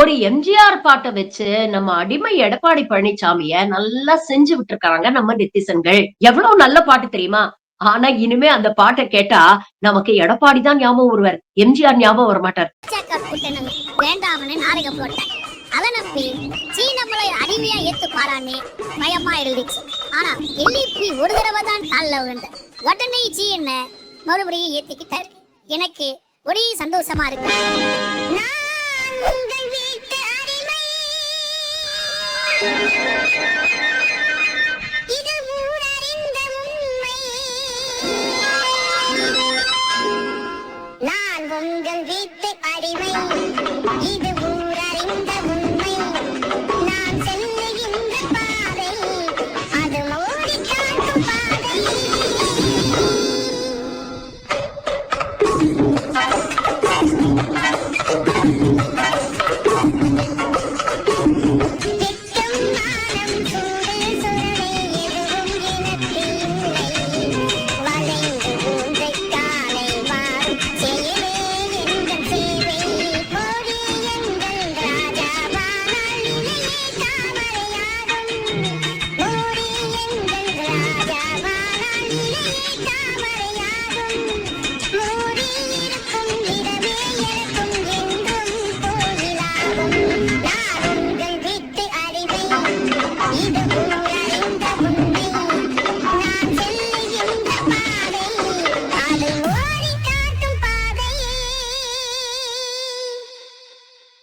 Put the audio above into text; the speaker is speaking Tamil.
ஒரு எம்ஜிஆர் பாட்ட வச்சு நம்ம அடிமை எடப்பாடி பழனிசாமிய நல்லா செஞ்சு விட்டுருக்காங்க நம்ம நெத்திசன்கள். எவ்வளவு நல்ல பாட்டு தெரியுமா? ஆனா இனிமே அந்த பாட்ட கேட்டா நமக்கு எடப்பாடி தான் ஞாபகம் வருவார். எம்ஜிஆர் ஞாபகம் வரமாட்டார். வேண்டாம்னு நாடகம் போட்டேன். அதை நம்பி சீனமலை அடிமையா ஏத்து பாரான்னு பயமா இருந்துச்சு. ஆனா எல்லிப்பி ஒரு தடவை தான் காலில் விழுந்த உடனே சீன மறுபடியும் ஏத்திக்கிட்டாரு. எனக்கு ஒரே சந்தோஷமா இருக்கு. நான் உங்கள் வீட்டு அடிமை, இது ஊரறிந்த உண்மை. நான் செல்லுகின்ற பாதை, அது மோடி காட்டும் பாதை. இது